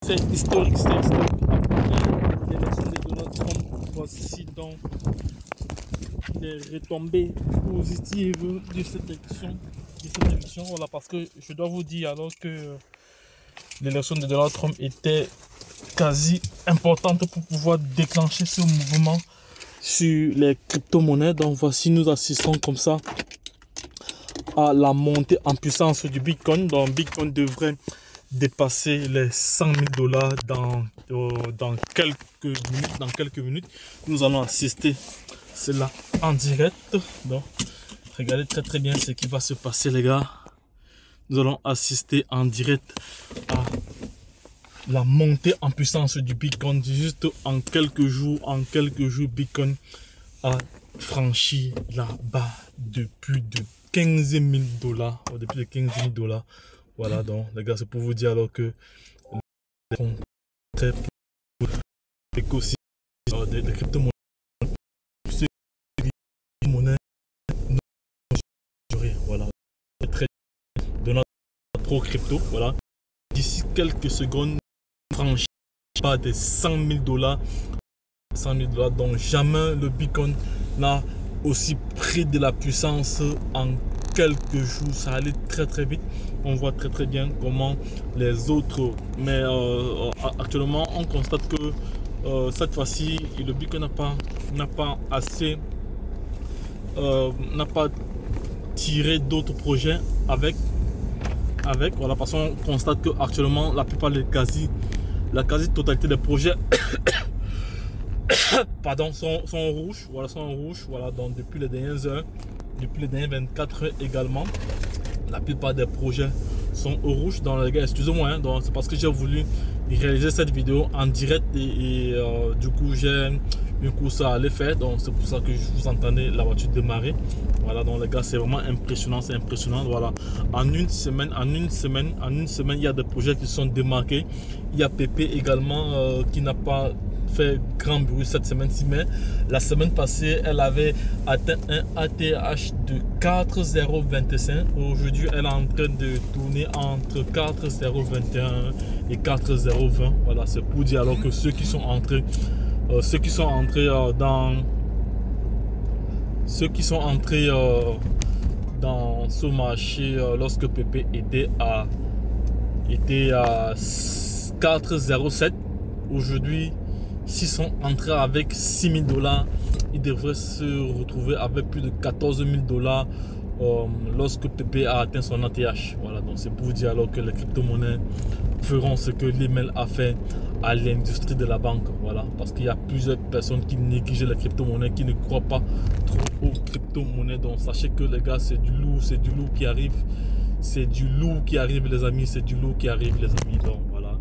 C'est historique, c'est historique. Après l'élection de Donald Trump, voici donc les retombées positives de cette élection. Voilà, parce que je dois vous dire alors que l'élection de Donald Trump était quasi importante pour pouvoir déclencher ce mouvement sur les crypto-monnaies. Donc voici, nous assistons comme ça à la montée en puissance du Bitcoin. Donc Bitcoin devrait dépasser les 100 000 $ dans quelques minutes. Nous allons assister cela en direct. Donc regardez très bien ce qui va se passer, les gars. Nous allons assister en direct à la montée en puissance du Bitcoin. Juste en quelques jours, Bitcoin a franchi la barre de plus de 15 000 $. Depuis les 15 000 $. Voilà, donc les gars, c'est pour vous dire alors que très l'écosystème des crypto-monnaies, voilà, très de notre pro crypto, voilà, d'ici quelques secondes, franchit pas des 100 000 $, 100 000 $, donc jamais le Bitcoin n'a aussi pris de la puissance en quelques jours. Ça allait très vite. On voit très bien comment les autres, mais actuellement on constate que cette fois-ci le Bitcoin n'a pas assez n'a pas tiré d'autres projets avec voilà, parce qu'on constate que actuellement la plupart la quasi-totalité des projets pardon, sont rouges, voilà, donc depuis les dernières heures, depuis les dernières 24 heures également, la plupart des projets sont au rouge. Dans les gars, excusez-moi, hein, donc c'est parce que j'ai voulu réaliser cette vidéo en direct et du coup j'ai une course à aller faire, donc c'est pour ça que vous entendez la voiture démarrer. Voilà, donc les gars, c'est vraiment impressionnant, voilà. En une semaine, il y a des projets qui sont démarqués. Il y a Pépé également qui n'a pas fait grand bruit cette semaine-ci, mais la semaine passée elle avait atteint un ATH de 4,025. Aujourd'hui elle est en train de tourner entre 4,021 et 4,020. Voilà, c'est pour dire alors que ceux qui sont entrés dans ce marché lorsque PP était à 4,07, aujourd'hui s'ils sont entrés avec 6 000 $, ils devraient se retrouver avec plus de 14 000 $ lorsque PP a atteint son ATH. Voilà, donc c'est pour vous dire alors que les crypto-monnaies feront ce que l'email a fait à l'industrie de la banque. Voilà, parce qu'il y a plusieurs personnes qui négligent les crypto-monnaies, qui ne croient pas trop aux crypto-monnaies. Donc sachez que les gars, c'est du lourd qui arrive. C'est du lourd qui arrive, les amis. C'est du lourd qui arrive, les amis. Donc voilà.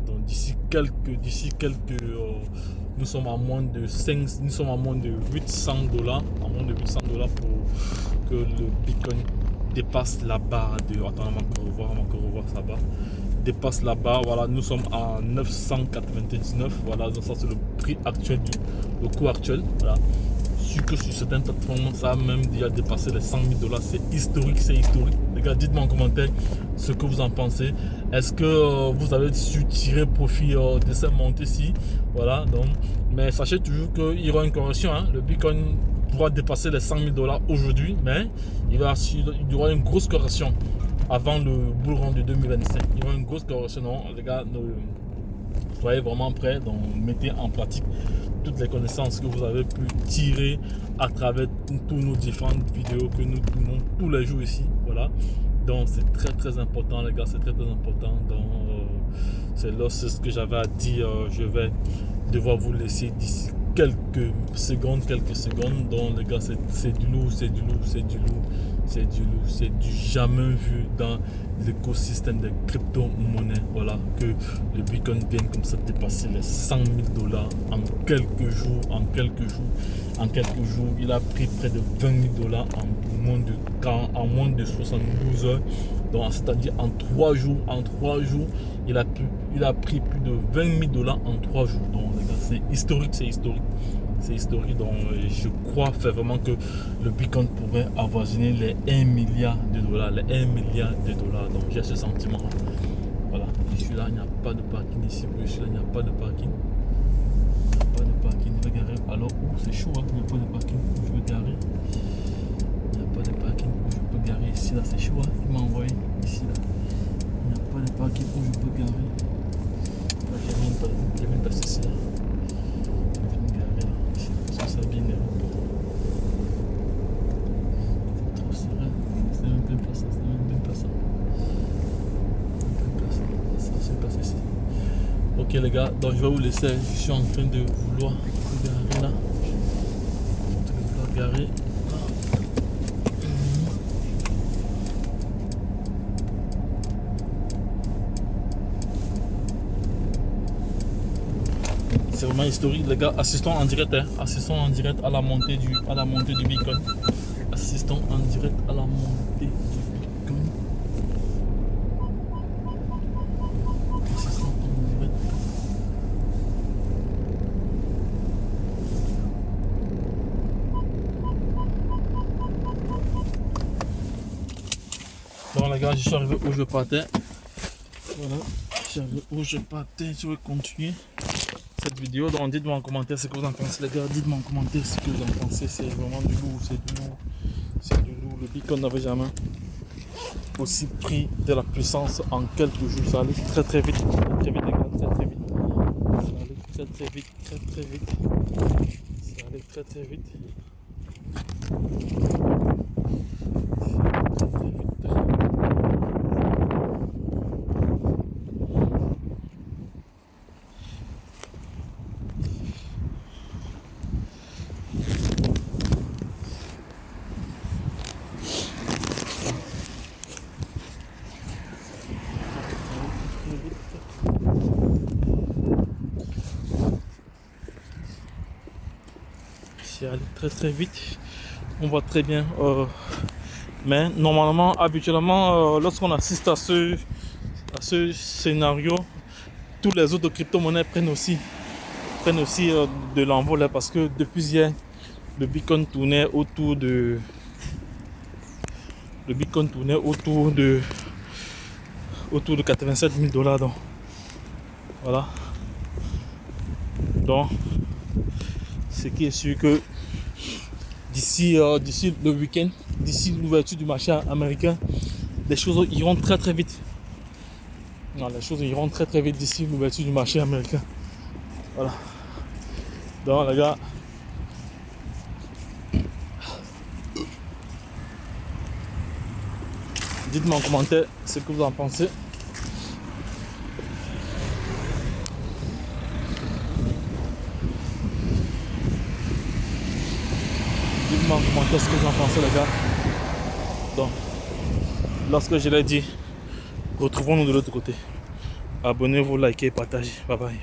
Donc d'ici quelques nous sommes à moins de 800 $, à moins de 800 $ pour que le Bitcoin dépasse la barre de, attends, on va encore revoir sa barre, dépasse la barre. Voilà, nous sommes à 999. Voilà, donc ça c'est le prix actuel, le coût actuel. Voilà, que sur certaines plateformes ça a même déjà dépassé les 100 000 $. C'est historique, les gars. Dites-moi en commentaire ce que vous en pensez. Est-ce que vous avez su tirer profit de cette montée-ci? Voilà, donc mais sachez toujours qu'il y aura une correction, hein. Le Bitcoin pourra dépasser les 100 000 $ aujourd'hui, mais il y aura une grosse correction avant le bull run de 2025. Il y aura une grosse correction, non, les gars. Soyez vraiment prêts, donc mettez en pratique toutes les connaissances que vous avez pu tirer à travers tous nos différentes vidéos que nous tournons tous les jours ici. Voilà, donc c'est très important, les gars, c'est très important. Donc c'est ce que j'avais à dire. Je vais devoir vous laisser d'ici quelques secondes. Donc les gars, c'est du lourd, c'est du jamais vu dans l'écosystème des crypto-monnaies. Voilà, que le Bitcoin vienne comme ça dépasser les 100 000 $ en quelques jours. Il a pris près de 20 000 $ en moins de 72 heures. Donc c'est-à-dire en 3 jours, il a pris plus de 20 000 $ en 3 jours. Donc les gars, c'est historique. Donc je crois vraiment que le Bitcoin pourrait avoisiner les 1 milliard de $, Donc j'ai ce sentiment. Voilà, je suis celui-là, il n'y a pas de parking. Ici, pour celui-là, il n'y a pas de parking. Il n'y a pas de parking. Je vais garer. Alors, c'est chaud, hein? Il n'y a pas de parking où je veux garer. Il n'y a pas de parking où je peux garer. Ici, là, c'est chaud, hein? Il m'a envoyé ici, là. Il n'y a pas de parking où je peux garer. Là, j'ai même pas ici, là. Je vais garer, là. Ici, parce que ça vient de c'est même pas ça, c'est même pas ça. C'est pas ça ici. Ok les gars, donc je vais vous laisser. Je suis en train de vouloir garer là. Je suis en train de vouloir garer. C'est vraiment historique les gars. Assistons en direct, hein. Assistons en direct à la montée du Bitcoin. Assistons en direct à la montée du Bitcoin. Assistons en direct. Bon les gars, je suis arrivé où je partais. Voilà, je suis arrivé où je partais. Je vais continuer cette vidéo. Donc dites-moi en commentaire ce que vous en pensez les gars. Dites-moi en commentaire ce que vous en pensez. C'est vraiment du lourd, c'est du lourd. C'est du lourd. Le Bitcoin n'avait jamais aussi pris de la puissance en quelques jours. Ça allait très très vite. Très vite les gars, très très vite. Ça allait très très vite, très très vite. Ça allait très très vite. C'est allé très très vite, on voit très bien, mais normalement, habituellement, lorsqu'on assiste à ce scénario, tous les autres crypto-monnaies prennent aussi de l'envol, parce que depuis hier, le Bitcoin tournait autour de 87 000 $. Donc voilà, donc ce qui est sûr que d'ici le week-end, d'ici l'ouverture du marché américain, les choses iront très très vite. Non, les choses iront très très vite d'ici l'ouverture du marché américain. Voilà. Donc les gars, dites-moi en commentaire ce que vous en pensez. Dites-moi en commentaire ce que vous en pensez les gars. Donc, lorsque je l'ai dit, retrouvons-nous de l'autre côté. Abonnez-vous, likez, partagez. Bye bye.